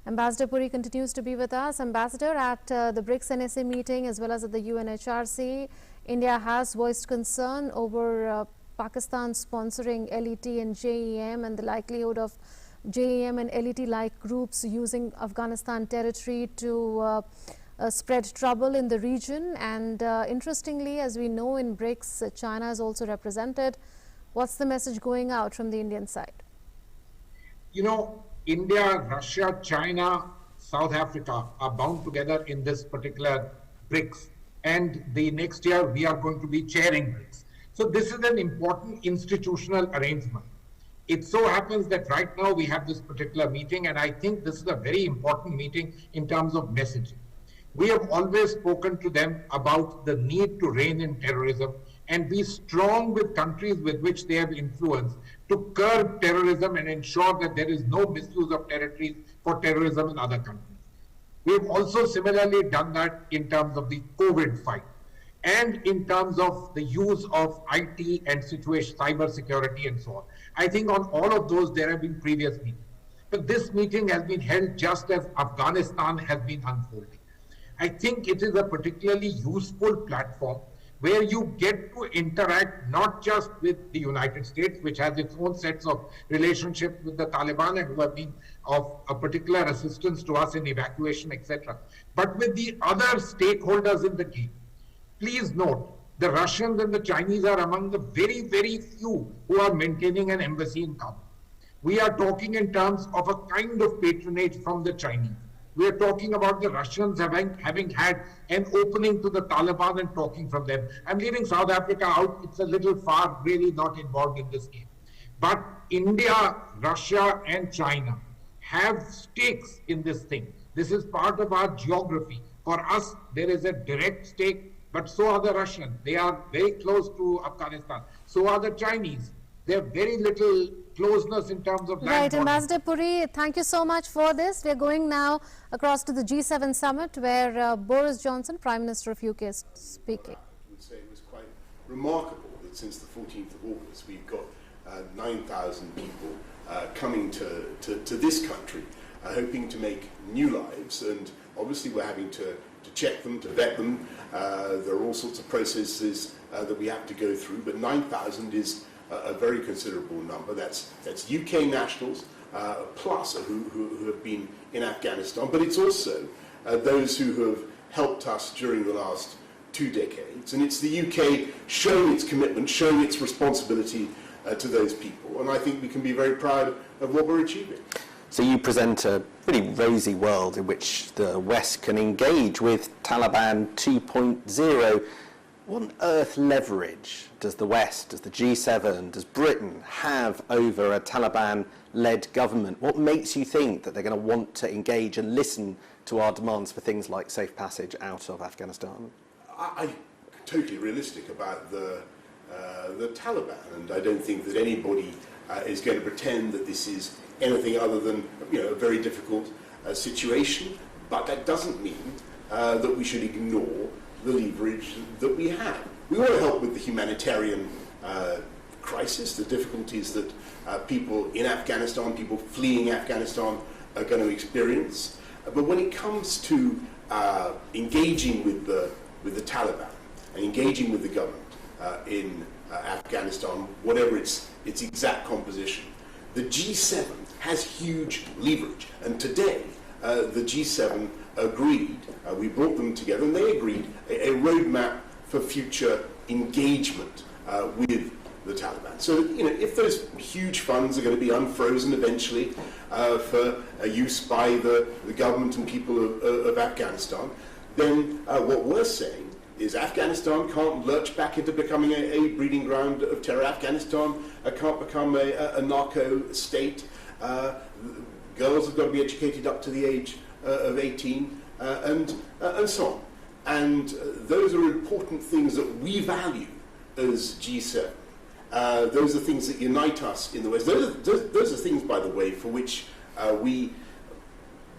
Ambassador Puri continues to be with us. Ambassador, at the BRICS NSA meeting as well as at the UNHRC, India has voiced concern over Pakistan sponsoring LET and JEM and the likelihood of JEM and LET-like groups using Afghanistan territory to spread trouble in the region. And interestingly, as we know, in BRICS, China is also represented. What's the message going out from the Indian side? You know, India, Russia, China, South Africa are bound together in this particular BRICS. And the next year, we are going to be chairing BRICS. So this is an important institutional arrangement. It so happens that right now we have this particular meeting, and I think this is a very important meeting in terms of messaging. We have always spoken to them about the need to rein in terrorism and be strong with countries with which they have influence to curb terrorism and ensure that there is no misuse of territories for terrorism in other countries. We have also similarly done that in terms of the COVID fight and in terms of the use of IT and cyber security and so on. I think on all of those there have been previous meetings. But this meeting has been held just as Afghanistan has been unfolding. I think it is a particularly useful platform where you get to interact not just with the United States, which has its own sets of relationships with the Taliban and who have been of a particular assistance to us in evacuation, etc., but with the other stakeholders in the game. Please note, the Russians and the Chinese are among the very, very few who are maintaining an embassy in Kabul. We are talking in terms of a kind of patronage from the Chinese. We are talking about the Russians having had an opening to the Taliban and talking from them. I'm leaving South Africa out. It's a little far, really not involved in this game. But India, Russia and China have stakes in this thing. This is part of our geography. For us, there is a direct stake, but so are the Russians. They are very close to Afghanistan. So are the Chinese. They have very little closeness in terms of land. Right, Ambassador Puri, thank you so much for this. We are going now across to the G7 summit where Boris Johnson, Prime Minister of UK, is speaking. I would say it was quite remarkable that since the 14th of August we've got 9,000 people coming to this country hoping to make new lives, and obviously we're having to check them, to vet them. There are all sorts of processes that we have to go through, but 9,000 is a very considerable number. That's UK nationals plus who have been in Afghanistan, but it's also those who have helped us during the last 2 decades, and it's the UK showing its commitment, showing its responsibility to those people, and I think we can be very proud of what we're achieving. So you present a pretty rosy world in which the West can engage with Taliban 2.0. What on earth leverage does the West, does the G7, does Britain have over a Taliban-led government? What makes you think that they're going to want to engage and listen to our demands for things like safe passage out of Afghanistan? I'm totally realistic about the Taliban, and I don't think that anybody is going to pretend that this is anything other than a very difficult situation. But that doesn't mean that we should ignore the leverage that we have. We want to help with the humanitarian crisis, the difficulties that people in Afghanistan, people fleeing Afghanistan are going to experience. But when it comes to engaging with the Taliban and engaging with the government in Afghanistan, whatever its exact composition, the G7 has huge leverage. And today, the G7 agreed, we brought them together, and they agreed a roadmap for future engagement with the Taliban. So, if those huge funds are going to be unfrozen eventually for use by the government and people of Afghanistan, then what we're saying is Afghanistan can't lurch back into becoming a breeding ground of terror. Afghanistan can't become a narco state. girls have got to be educated up to the age of 18, and so on. And those are important things that we value as G7. Those are things that unite us in the West. Those are things, by the way, for which we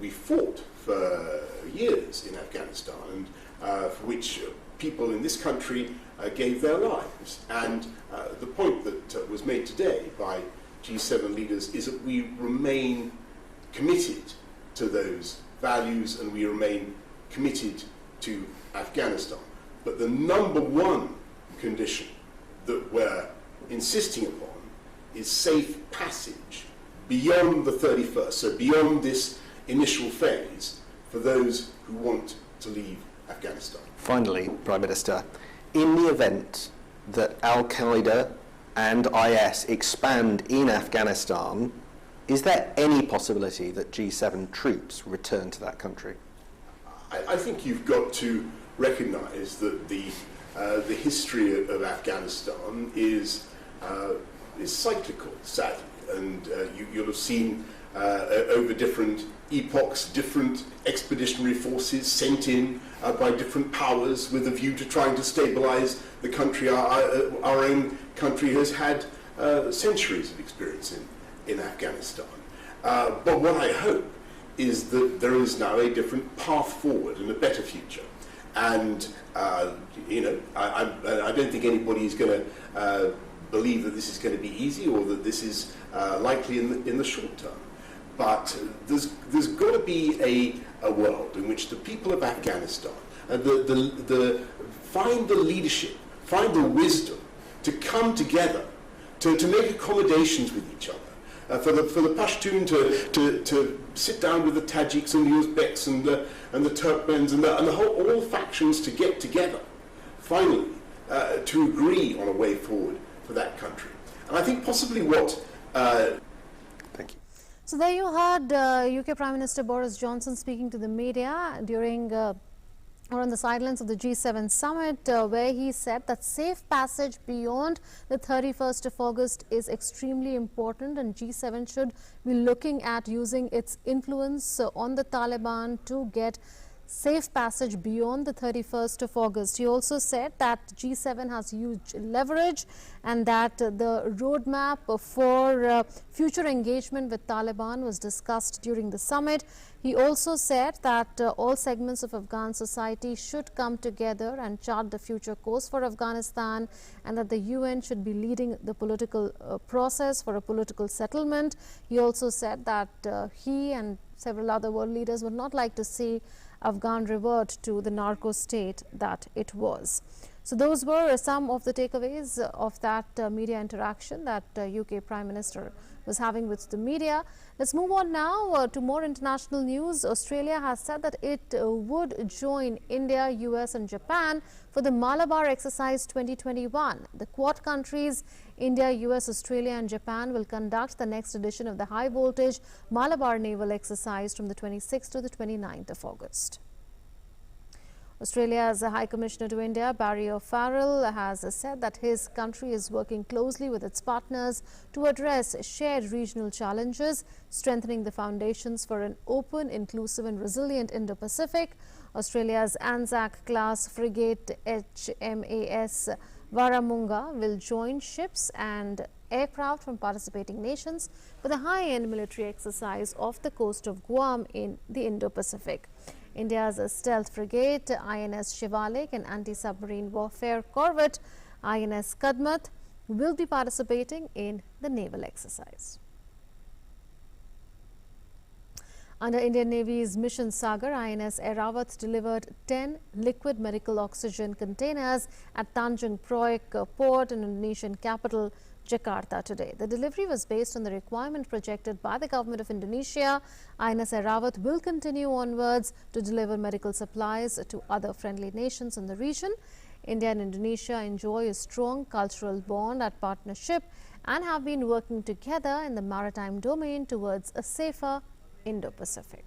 fought for years in Afghanistan, and for which people in this country gave their lives. And the point that was made today by G7 leaders is that we remain committed to those values and we remain committed to Afghanistan. But the number one condition that we're insisting upon is safe passage beyond the 31st, so beyond this initial phase for those who want to leave Afghanistan. Finally, Prime Minister, in the event that Al-Qaeda and IS expand in Afghanistan, is there any possibility that G7 troops return to that country? I think you've got to recognise that the history of Afghanistan is cyclical, sadly, and you'll have seen over different epochs, different expeditionary forces sent in by different powers with a view to trying to stabilise the country. Our own country has had centuries of experience in Afghanistan. But what I hope is that there is now a different path forward and a better future. And, you know, I don't think anybody is going to believe that this is going to be easy or that this is likely in the short term. But there's got to be a world in which the people of Afghanistan find the leadership, find the wisdom to come together, to make accommodations with each other. For the Pashtun to sit down with the Tajiks and the Uzbeks and the Turkmens and all factions to get together, finally, to agree on a way forward for that country. And I think possibly what... Thank you. So there you heard UK Prime Minister Boris Johnson speaking to the media during or on the sidelines of the G7 summit, where he said that safe passage beyond the 31st of August is extremely important, and G7 should be looking at using its influence on the Taliban to get safe passage beyond the 31st of August. He also said that G7 has huge leverage and that the roadmap for future engagement with Taliban was discussed during the summit. He also said that all segments of Afghan society should come together and chart the future course for Afghanistan, and that the UN should be leading the political process for a political settlement. He also said that he and several other world leaders would not like to see Afghan revert to the narco state that it was. So those were some of the takeaways of that media interaction that UK Prime Minister was having with the media. Let's move on now to more international news. Australia has said that it would join India, US and Japan for the Malabar Exercise 2021. The Quad countries, India, US, Australia and Japan, will conduct the next edition of the high voltage Malabar Naval Exercise from the 26th to the 29th of August. Australia's High Commissioner to India, Barry O'Farrell, has said that his country is working closely with its partners to address shared regional challenges, strengthening the foundations for an open, inclusive and resilient Indo-Pacific. Australia's Anzac-class frigate HMAS Warramunga will join ships and aircraft from participating nations for the high-end military exercise off the coast of Guam in the Indo-Pacific. India's stealth frigate INS Shivalik and anti-submarine warfare corvette INS Kadmat will be participating in the naval exercise. Under Indian Navy's Mission Sagar, INS Airawat delivered 10 liquid medical oxygen containers at Tanjung Priok port in Indonesian capital Jakarta today. The delivery was based on the requirement projected by the government of Indonesia. INS Airawat will continue onwards to deliver medical supplies to other friendly nations in the region. India and Indonesia enjoy a strong cultural bond and partnership and have been working together in the maritime domain towards a safer Indo-Pacific.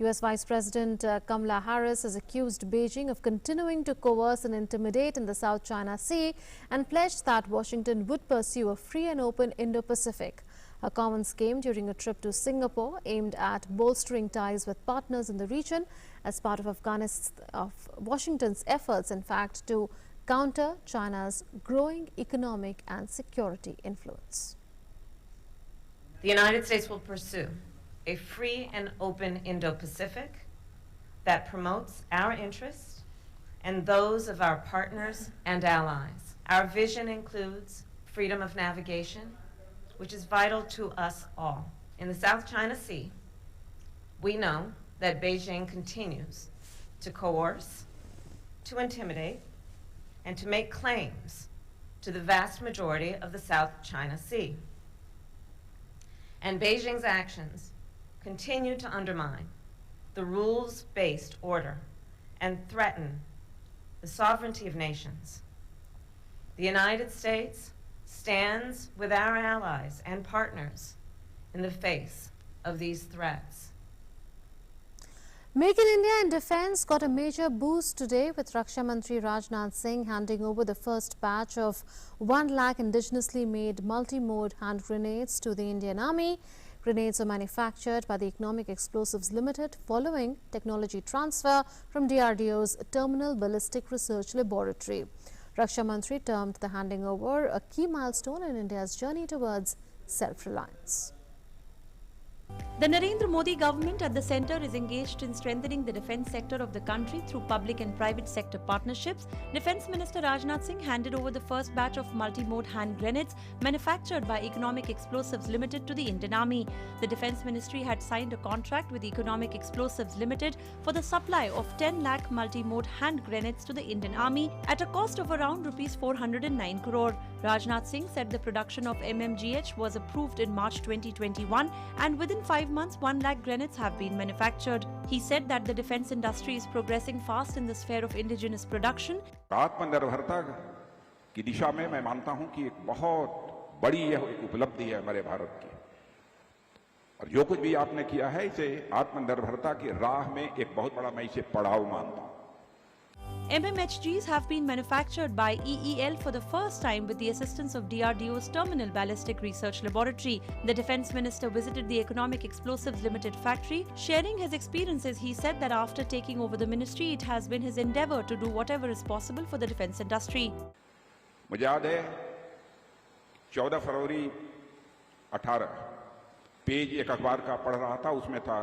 US Vice President Kamala Harris has accused Beijing of continuing to coerce and intimidate in the South China Sea and pledged that Washington would pursue a free and open Indo-Pacific. Her comments came during a trip to Singapore aimed at bolstering ties with partners in the region as part of Washington's efforts, in fact, to counter China's growing economic and security influence. The United States will pursue a free and open Indo-Pacific that promotes our interests and those of our partners and allies. Our vision includes freedom of navigation, which is vital to us all. In the South China Sea, we know that Beijing continues to coerce, to intimidate, and to make claims to the vast majority of the South China Sea. And Beijing's actions continue to undermine the rules-based order and threaten the sovereignty of nations. The United States stands with our allies and partners in the face of these threats. Make in India and Defence got a major boost today with Raksha Mantri Rajnath Singh handing over the first batch of 1 lakh indigenously made multi-mode hand grenades to the Indian Army. Grenades are manufactured by the Economic Explosives Limited following technology transfer from DRDO's Terminal Ballistic Research Laboratory. Raksha Mantri termed the handing over a key milestone in India's journey towards self-reliance. The Narendra Modi government at the centre is engaged in strengthening the defence sector of the country through public and private sector partnerships. Defence Minister Rajnath Singh handed over the first batch of multi-mode hand grenades manufactured by Economic Explosives Limited to the Indian Army. The Defence Ministry had signed a contract with Economic Explosives Limited for the supply of 10 lakh multi-mode hand grenades to the Indian Army at a cost of around Rs 409 crore. Rajnath Singh said the production of MMGH was approved in March 2021 and within 5 months 1 lakh grenades have been manufactured. He said that the defence industry is progressing fast in the sphere of indigenous production. आत्मनिर्भरता की दिशा में मैं मानता हूं कि एक बहुत बड़ी यह उपलब्धि है हमारे भारत की और जो कुछ भी आपने किया है इसे आत्मनिर्भरता की राह में एक बहुत बड़ा मैं इसे पड़ाव मानता हूं. MMHGs have been manufactured by EEL for the first time with the assistance of DRDO's Terminal Ballistic Research Laboratory. The Defence Minister visited the Economic Explosives Limited factory. Sharing his experiences, he said that after taking over the ministry, it has been his endeavour to do whatever is possible for the defence industry. मुझे याद है 14 फरवरी 18 page एक अखबार का पढ़ रहा था, उसमें था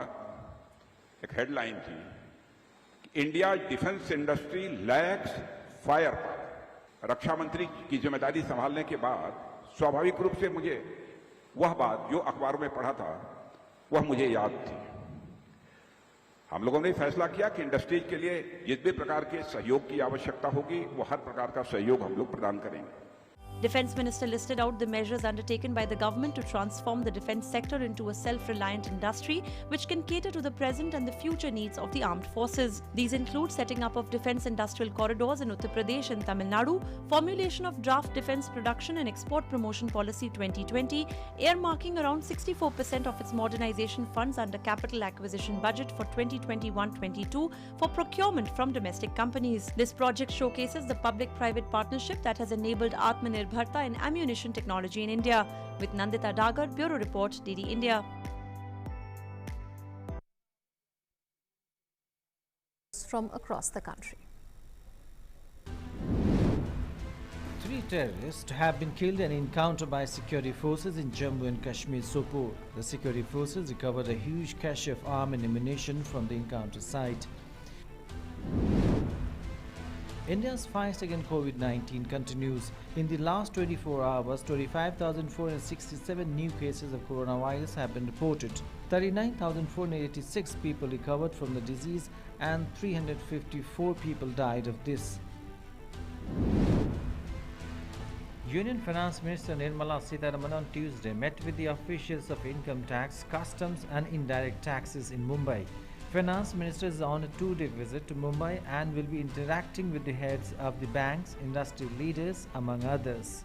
एक हेडलाइन थी India defence industry lacks firepower. रक्षा मंत्री की जिम्मेदारी संभालने के बाद स्वाभाविक रूप से मुझे वह बात जो अखबार में पढ़ा था वह मुझे याद थी. हम लोगों ने फैसला किया कि इंडस्ट्रीज के लिए जिस भी प्रकार के सहयोग की आवश्यकता होगी वो हर प्रकार का सहयोग हम लोग प्रदान करेंगे. Defence Minister listed out the measures undertaken by the government to transform the defence sector into a self-reliant industry which can cater to the present and the future needs of the armed forces. These include setting up of defence industrial corridors in Uttar Pradesh and Tamil Nadu, formulation of draft defence production and export promotion policy 2020, earmarking around 64% of its modernisation funds under capital acquisition budget for 2021-22 for procurement from domestic companies. This project showcases the public-private partnership that has enabled Atmanirbharta in ammunition technology in India. With Nandita Dagar, Bureau Report, DD India. From across the country. 3 terrorists have been killed in an encounter by security forces in Jammu and Kashmir Sopore. The security forces recovered a huge cache of arms and ammunition from the encounter site. India's fight against COVID-19 continues. In the last 24 hours, 25,467 new cases of coronavirus have been reported. 39,486 people recovered from the disease and 354 people died of this. Union Finance Minister Nirmala Sitharaman on Tuesday met with the officials of income tax, customs and indirect taxes in Mumbai. Finance Minister is on a 2-day visit to Mumbai and will be interacting with the heads of the banks, industry leaders, among others.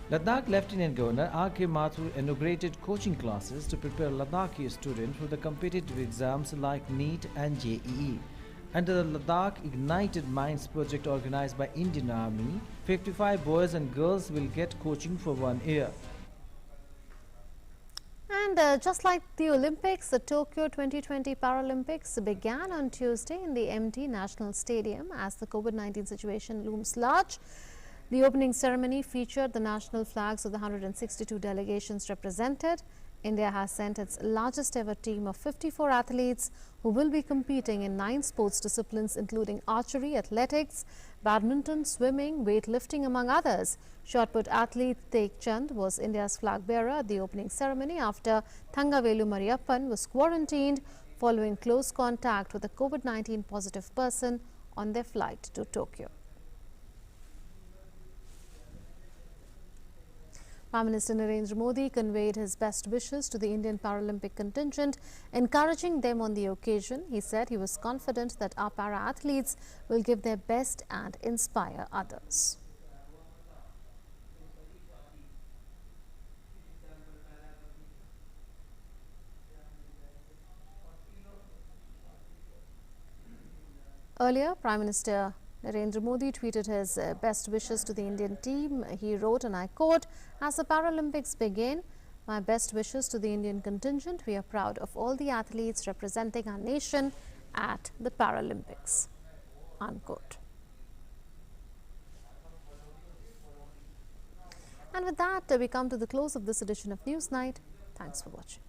Ladakh Lieutenant Governor R.K. Mathur inaugurated coaching classes to prepare Ladakhi students for the competitive exams like NEET and JEE. Under the Ladakh Ignited Minds project organized by Indian Army, 55 boys and girls will get coaching for 1 year. And just like the Olympics, the Tokyo 2020 Paralympics began on Tuesday in the empty National Stadium as the COVID-19 situation looms large. The opening ceremony featured the national flags of the 162 delegations represented. India has sent its largest ever team of 54 athletes who will be competing in 9 sports disciplines including archery, athletics, badminton, swimming, weightlifting among others. Shot put athlete Tek Chand was India's flag bearer at the opening ceremony after Thangavelu Mariyappan was quarantined following close contact with a COVID-19 positive person on their flight to Tokyo. Prime Minister Narendra Modi conveyed his best wishes to the Indian Paralympic contingent, encouraging them on the occasion. He said he was confident that our para-athletes will give their best and inspire others. Earlier, Prime Minister Narendra Modi tweeted his best wishes to the Indian team. He wrote, and I quote, "As the Paralympics begin, my best wishes to the Indian contingent. We are proud of all the athletes representing our nation at the Paralympics." Unquote. And with that, we come to the close of this edition of Newsnight. Thanks for watching.